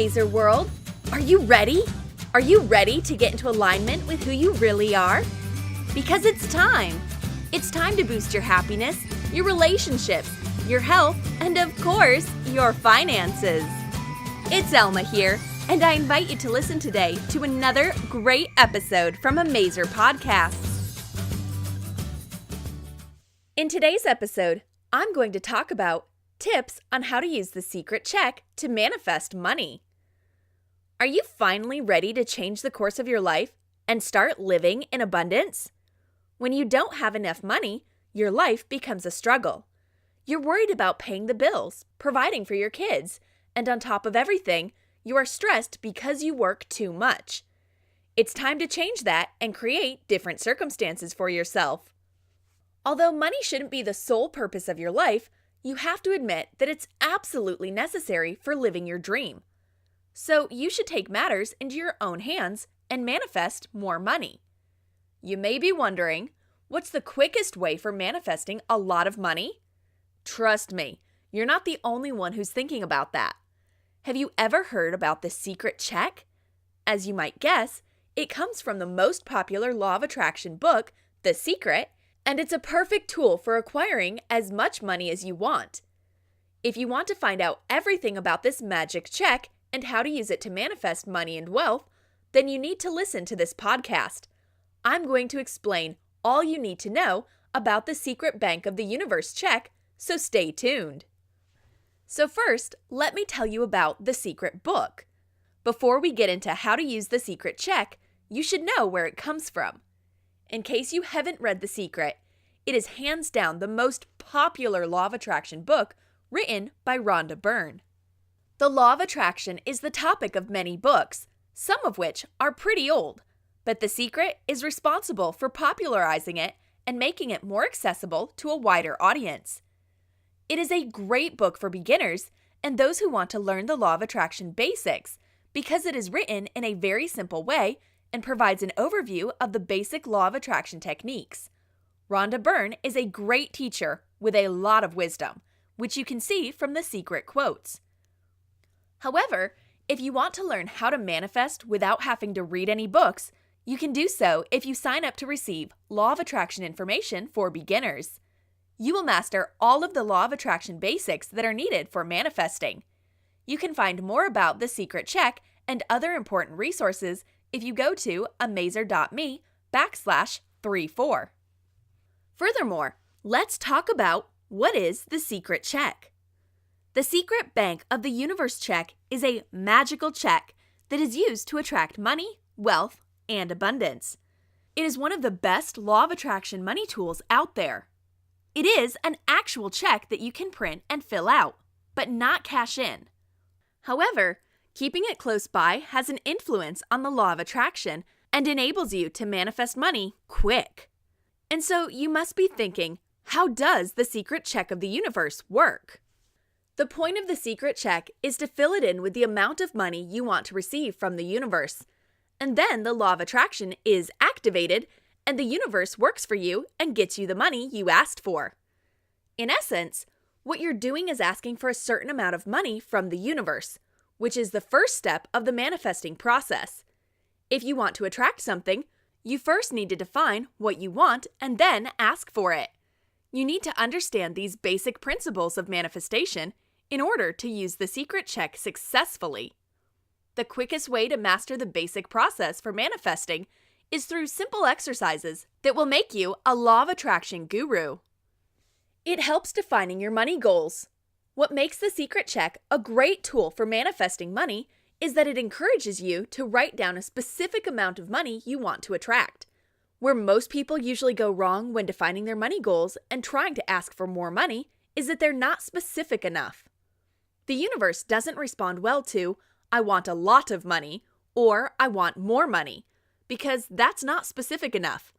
Mazer world! Are you ready? Are you ready to get into alignment with who you really are? Because it's time! It's time to boost your happiness, your relationships, your health, and of course, your finances. It's Elma here, and I invite you to listen today to another great episode from a Mazer podcast. In today's episode, I'm going to talk about tips on how to use the secret check to manifest money. Are you finally ready to change the course of your life and start living in abundance? When you don't have enough money, your life becomes a struggle. You're worried about paying the bills, providing for your kids, and on top of everything, you are stressed because you work too much. It's time to change that and create different circumstances for yourself. Although money shouldn't be the sole purpose of your life, you have to admit that it's absolutely necessary for living your dream. So you should take matters into your own hands and manifest more money. You may be wondering, what's the quickest way for manifesting a lot of money? Trust me, you're not the only one who's thinking about that. Have you ever heard about the secret check? As you might guess, it comes from the most popular Law of Attraction book, The Secret, and it's a perfect tool for acquiring as much money as you want. If you want to find out everything about this magic check and how to use it to manifest money and wealth, then you need to listen to this podcast. I'm going to explain all you need to know about the secret Bank of the Universe check, so stay tuned. So first, let me tell you about the secret book. Before we get into how to use the secret check, you should know where it comes from. In case you haven't read The Secret, it is hands down the most popular Law of Attraction book written by Rhonda Byrne. The Law of Attraction is the topic of many books, some of which are pretty old, but The Secret is responsible for popularizing it and making it more accessible to a wider audience. It is a great book for beginners and those who want to learn the Law of Attraction basics because it is written in a very simple way and provides an overview of the basic Law of Attraction techniques. Rhonda Byrne is a great teacher with a lot of wisdom, which you can see from the secret quotes. However, if you want to learn how to manifest without having to read any books, you can do so if you sign up to receive Law of Attraction information for beginners. You will master all of the Law of Attraction basics that are needed for manifesting. You can find more about the secret check and other important resources if you go to amazer.me/34. Furthermore, let's talk about what is the secret check. The secret Bank of the Universe check is a magical check that is used to attract money, wealth, and abundance. It is one of the best Law of Attraction money tools out there. It is an actual check that you can print and fill out, but not cash in. However, keeping it close by has an influence on the Law of Attraction and enables you to manifest money quick. And so you must be thinking, how does the secret check of the universe work? The point of the secret check is to fill it in with the amount of money you want to receive from the universe. And then the Law of Attraction is activated and the universe works for you and gets you the money you asked for. In essence, what you're doing is asking for a certain amount of money from the universe, which is the first step of the manifesting process. If you want to attract something, you first need to define what you want and then ask for it. You need to understand these basic principles of manifestation in order to use the secret check successfully. The quickest way to master the basic process for manifesting is through simple exercises that will make you a Law of Attraction guru. It helps defining your money goals. What makes the secret check a great tool for manifesting money is that it encourages you to write down a specific amount of money you want to attract. Where most people usually go wrong when defining their money goals and trying to ask for more money is that they're not specific enough. The universe doesn't respond well to, I want a lot of money, or I want more money, because that's not specific enough.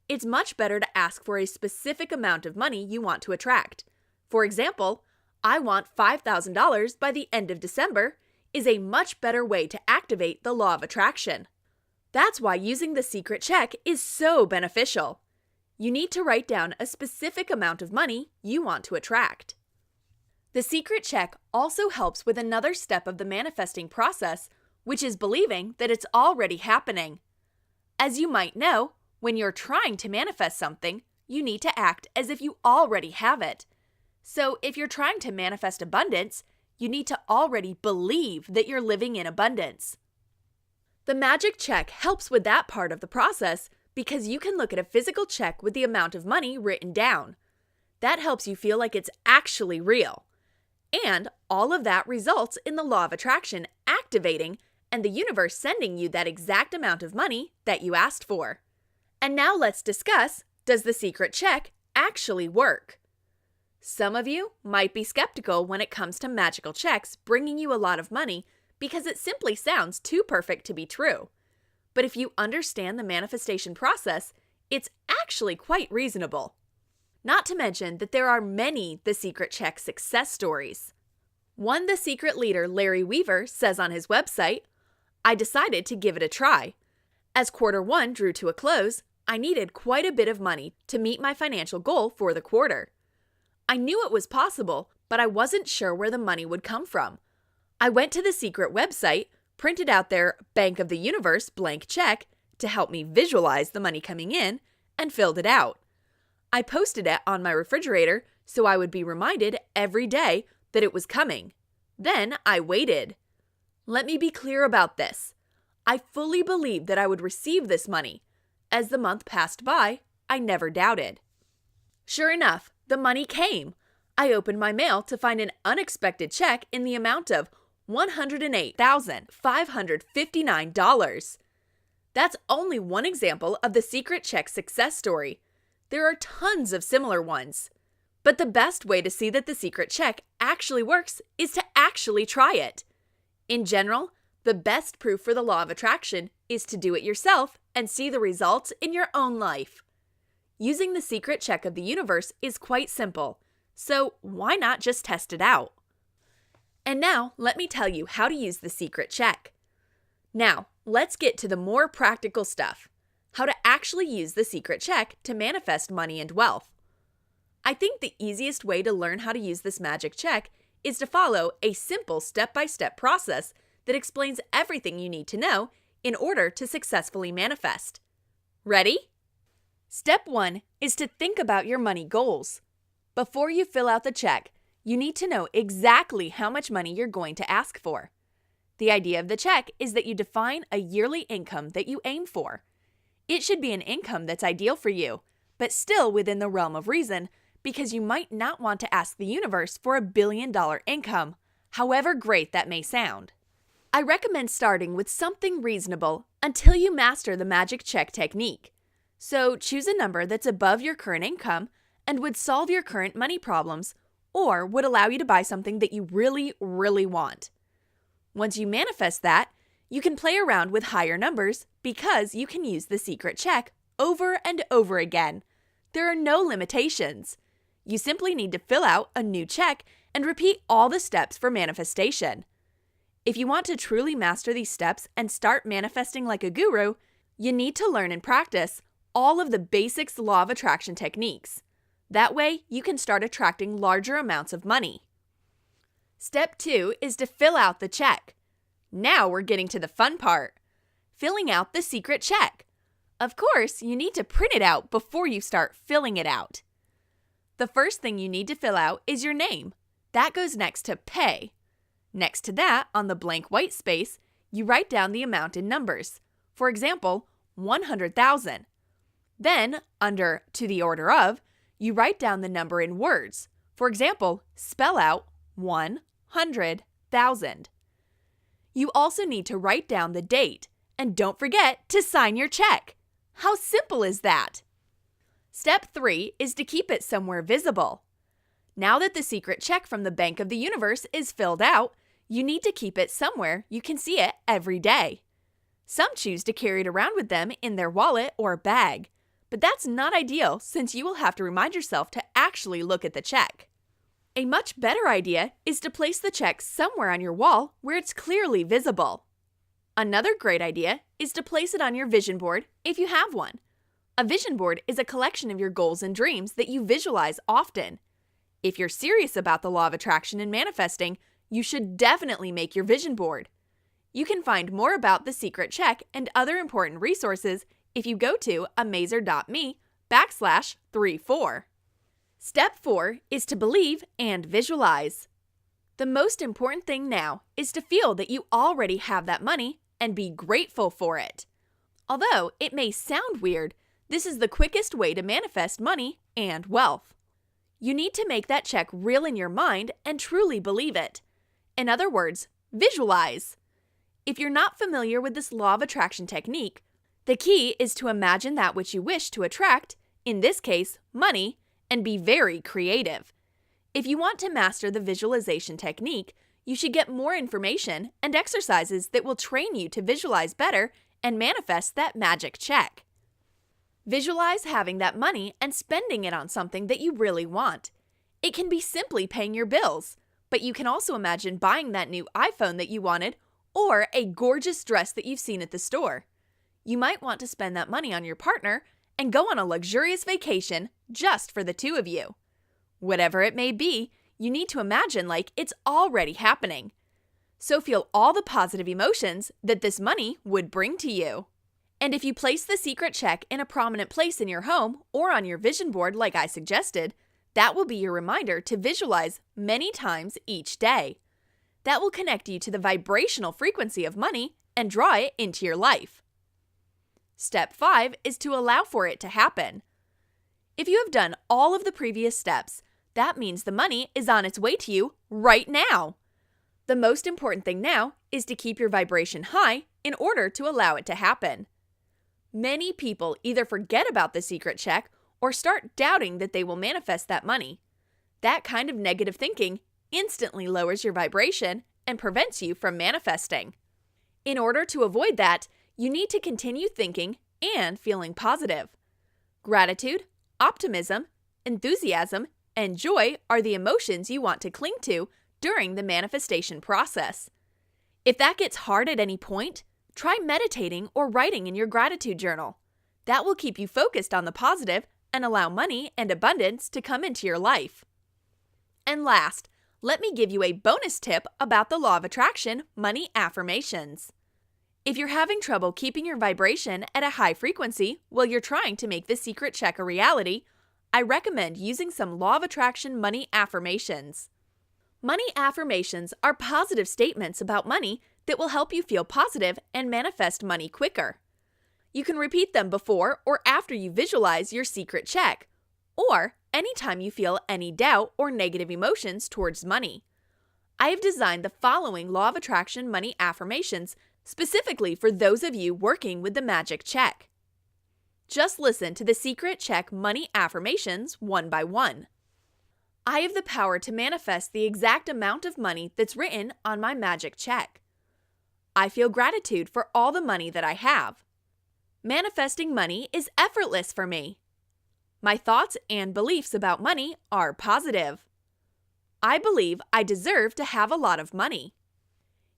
It's much better to ask for a specific amount of money you want to attract. For example, I want $5,000 by the end of December is a much better way to activate the Law of Attraction. That's why using the secret check is so beneficial. You need to write down a specific amount of money you want to attract. The secret check also helps with another step of the manifesting process, which is believing that it's already happening. As you might know, when you're trying to manifest something, you need to act as if you already have it. So if you're trying to manifest abundance, you need to already believe that you're living in abundance. The magic check helps with that part of the process because you can look at a physical check with the amount of money written down. That helps you feel like it's actually real. And all of that results in the law of attraction activating and the universe sending you that exact amount of money that you asked for. And now let's discuss, does the secret check actually work? Some of you might be skeptical when it comes to magical checks bringing you a lot of money because it simply sounds too perfect to be true. But if you understand the manifestation process, it's actually quite reasonable. Not to mention that there are many The Secret Check success stories. One The Secret leader, Larry Weaver, says on his website, "I decided to give it a try. As Q1 drew to a close, I needed quite a bit of money to meet my financial goal for the quarter. I knew it was possible, but I wasn't sure where the money would come from. I went to the secret website, printed out their Bank of the Universe blank check to help me visualize the money coming in, and filled it out. I posted it on my refrigerator so I would be reminded every day that it was coming. Then I waited. Let me be clear about this. I fully believed that I would receive this money. As the month passed by, I never doubted. Sure enough, the money came. I opened my mail to find an unexpected check in the amount of $108,559. That's only one example of the secret check success story. There are tons of similar ones. But the best way to see that the secret check actually works is to actually try it. In general, the best proof for the law of attraction is to do it yourself and see the results in your own life. Using the secret check of the universe is quite simple, so why not just test it out? And now, let me tell you how to use the secret check. Now, let's get to the more practical stuff. How to actually use the secret check to manifest money and wealth. I think the easiest way to learn how to use this magic check is to follow a simple step-by-step process that explains everything you need to know in order to successfully manifest. Ready? Step 1 is to think about your money goals. Before you fill out the check, you need to know exactly how much money you're going to ask for. The idea of the check is that you define a yearly income that you aim for. It should be an income that's ideal for you, but still within the realm of reason, because you might not want to ask the universe for $1 billion income, however great that may sound. I recommend starting with something reasonable until you master the magic check technique. So choose a number that's above your current income and would solve your current money problems or would allow you to buy something that you really, really want. Once you manifest that, you can play around with higher numbers because you can use the secret check over and over again. There are no limitations. You simply need to fill out a new check and repeat all the steps for manifestation. If you want to truly master these steps and start manifesting like a guru, you need to learn and practice all of the basics law of attraction techniques. That way, you can start attracting larger amounts of money. Step 2 is to fill out the check. Now we're getting to the fun part, filling out the secret check. Of course, you need to print it out before you start filling it out. The first thing you need to fill out is your name. That goes next to pay. Next to that, on the blank white space, you write down the amount in numbers. For example, 100,000. Then, under to the order of, you write down the number in words. For example, spell out 100,000. You also need to write down the date, and don't forget to sign your check. How simple is that? Step 3 is to keep it somewhere visible. Now that the secret check from the Bank of the Universe is filled out, you need to keep it somewhere you can see it every day. Some choose to carry it around with them in their wallet or bag, but that's not ideal since you will have to remind yourself to actually look at the check. A much better idea is to place the check somewhere on your wall where it's clearly visible. Another great idea is to place it on your vision board if you have one. A vision board is a collection of your goals and dreams that you visualize often. If you're serious about the law of attraction and manifesting, you should definitely make your vision board. You can find more about the secret check and other important resources if you go to amazer.me/34. Step 4 is to believe and visualize. The most important thing now is to feel that you already have that money and be grateful for it. Although it may sound weird, this is the quickest way to manifest money and wealth. You need to make that check real in your mind and truly believe it. In other words, visualize. If you're not familiar with this law of attraction technique, the key is to imagine that which you wish to attract, in this case, money, and be very creative. If you want to master the visualization technique, you should get more information and exercises that will train you to visualize better and manifest that magic check. Visualize having that money and spending it on something that you really want. It can be simply paying your bills, but you can also imagine buying that new iPhone that you wanted or a gorgeous dress that you've seen at the store. You might want to spend that money on your partner and go on a luxurious vacation just for the two of you. Whatever it may be, you need to imagine like it's already happening. So feel all the positive emotions that this money would bring to you. And if you place the secret check in a prominent place in your home or on your vision board like I suggested, that will be your reminder to visualize many times each day. That will connect you to the vibrational frequency of money and draw it into your life. Step 5 is to allow for it to happen. If you have done all of the previous steps, that means the money is on its way to you right now. The most important thing now is to keep your vibration high in order to allow it to happen. Many people either forget about the secret check or start doubting that they will manifest that money. That kind of negative thinking instantly lowers your vibration and prevents you from manifesting. In order to avoid that, you need to continue thinking and feeling positive. Gratitude, optimism, enthusiasm, and joy are the emotions you want to cling to during the manifestation process. If that gets hard at any point, try meditating or writing in your gratitude journal. That will keep you focused on the positive and allow money and abundance to come into your life. And last, let me give you a bonus tip about the law of attraction money affirmations. If you're having trouble keeping your vibration at a high frequency while you're trying to make the secret check a reality, I recommend using some law of attraction money affirmations. Money affirmations are positive statements about money that will help you feel positive and manifest money quicker. You can repeat them before or after you visualize your secret check, or anytime you feel any doubt or negative emotions towards money. I have designed the following law of attraction money affirmations specifically for those of you working with the magic check. Just listen to the secret check money affirmations one by one. I have the power to manifest the exact amount of money that's written on my magic check. I feel gratitude for all the money that I have. Manifesting money is effortless for me. My thoughts and beliefs about money are positive. I believe I deserve to have a lot of money.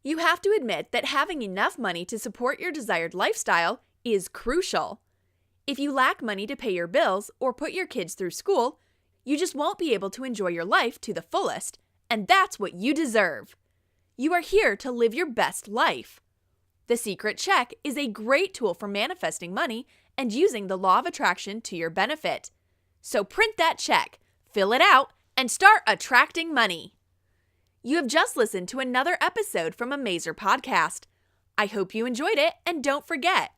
You have to admit that having enough money to support your desired lifestyle is crucial. If you lack money to pay your bills or put your kids through school, you just won't be able to enjoy your life to the fullest, and that's what you deserve. You are here to live your best life. The secret check is a great tool for manifesting money and using the law of attraction to your benefit. So print that check, fill it out, and start attracting money. You have just listened to another episode from Amazer Podcast. I hope you enjoyed it, and don't forget,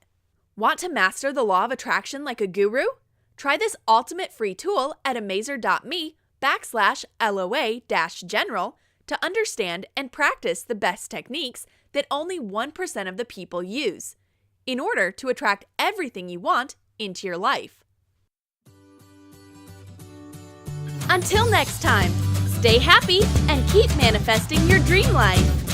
want to master the law of attraction like a guru? Try this ultimate free tool at amazer.me/LOA-general to understand and practice the best techniques that only 1% of the people use in order to attract everything you want into your life. Until next time, stay happy and keep manifesting your dream life.